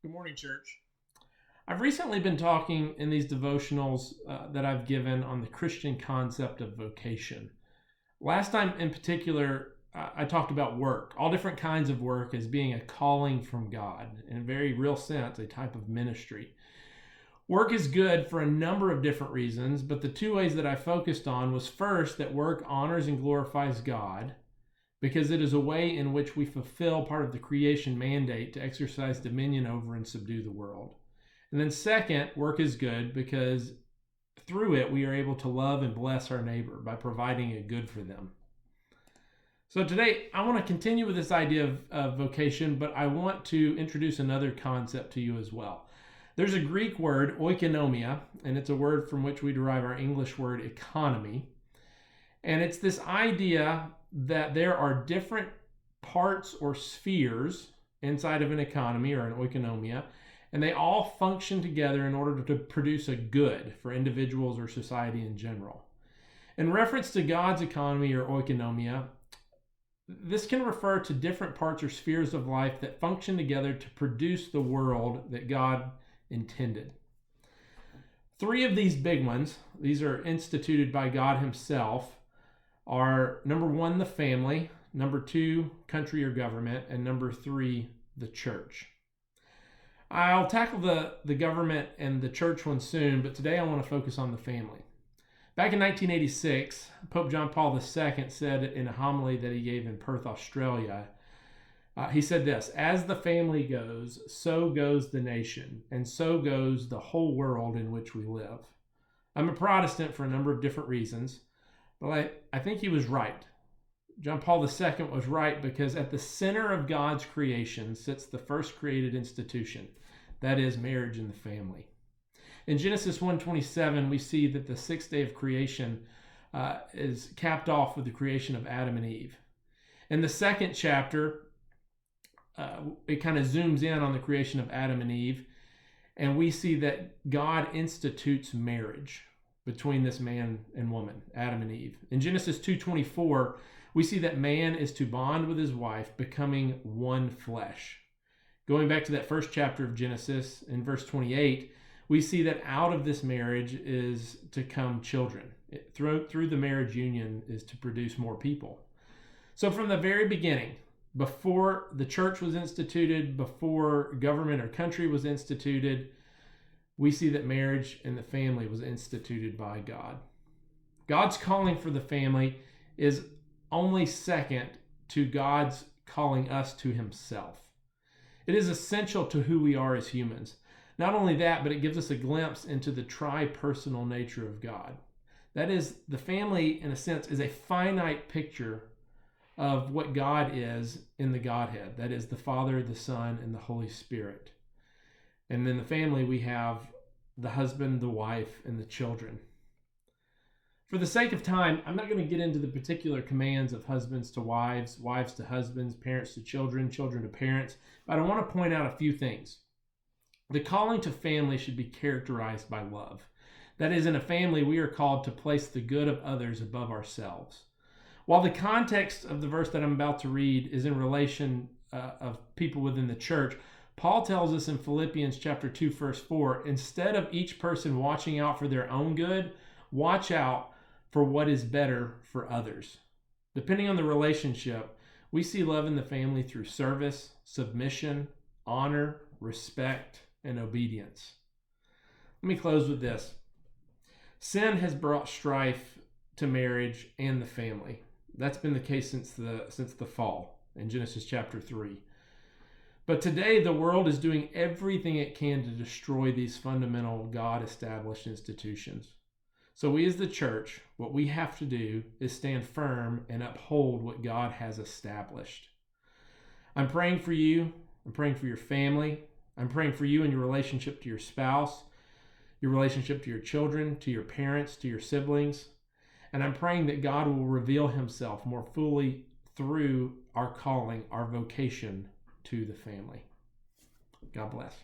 Good morning, church. I've recently been talking in these devotionals that I've given on the Christian concept of vocation. Last time in particular, I talked about work, all different kinds of work as being a calling from God, in a very real sense, a type of ministry. Work is good for a number of different reasons, but the two ways that I focused on was first, that work honors and glorifies God, because it is a way in which we fulfill part of the creation mandate to exercise dominion over and subdue the world. And then second, work is good because through it we are able to love and bless our neighbor by providing a good for them. So today I want to continue with this idea of vocation, but I want to introduce another concept to you as well. There's a Greek word, oikonomia, and it's a word from which we derive our English word economy. And it's this idea that there are different parts or spheres inside of an economy or an oikonomia, and they all function together in order to produce a good for individuals or society in general. In reference to God's economy or oikonomia, this can refer to different parts or spheres of life that function together to produce the world that God intended. Three of these big ones, these are instituted by God Himself, are number one, the family, number two, country or government, and number three, the church. I'll tackle the government and the church one soon, but today I want to focus on the family. Back in 1986, Pope John Paul II said in a homily that he gave in Perth, Australia, he said this: "As the family goes, so goes the nation, and so goes the whole world in which we live." I'm a Protestant for a number of different reasons, but I think he was right. John Paul II was right because at the center of God's creation sits the first created institution, that is marriage and the family. In Genesis 1:27, we see that the sixth day of creation is capped off with the creation of Adam and Eve. In the second chapter, it kind of zooms in on the creation of Adam and Eve, and we see that God institutes marriage between this man and woman, Adam and Eve. In Genesis 2:24, we see that man is to bond with his wife, becoming one flesh. Going back to that first chapter of Genesis, in verse 28, we see that out of this marriage is to come children. Through the marriage union is to produce more people. So from the very beginning, before the church was instituted, before government or country was instituted, we see that marriage and the family was instituted by God. God's calling for the family is only second to God's calling us to Himself. It is essential to who we are as humans. Not only that, but it gives us a glimpse into the tri-personal nature of God. That is, the family, in a sense, is a finite picture of what God is in the Godhead. That is, the Father, the Son, and the Holy Spirit. And then the family, we have the husband, the wife, and the children. For the sake of time, I'm not going to get into the particular commands of husbands to wives, wives to husbands, parents to children, children to parents, but I want to point out a few things. The calling to family should be characterized by love. That is, in a family, we are called to place the good of others above ourselves. While the context of the verse that I'm about to read is in relation of people within the church, Paul tells us in Philippians chapter 2, verse 4, instead of each person watching out for their own good, watch out for what is better for others. Depending on the relationship, we see love in the family through service, submission, honor, respect, and obedience. Let me close with this. Sin has brought strife to marriage and the family. That's been the case since the fall in Genesis chapter 3. But today the world is doing everything it can to destroy these fundamental God-established institutions. So we as the church, what we have to do is stand firm and uphold what God has established. I'm praying for you. I'm praying for your family. I'm praying for you in your relationship to your spouse, your relationship to your children, to your parents, to your siblings. And I'm praying that God will reveal Himself more fully through our calling, our vocation to the family. God bless.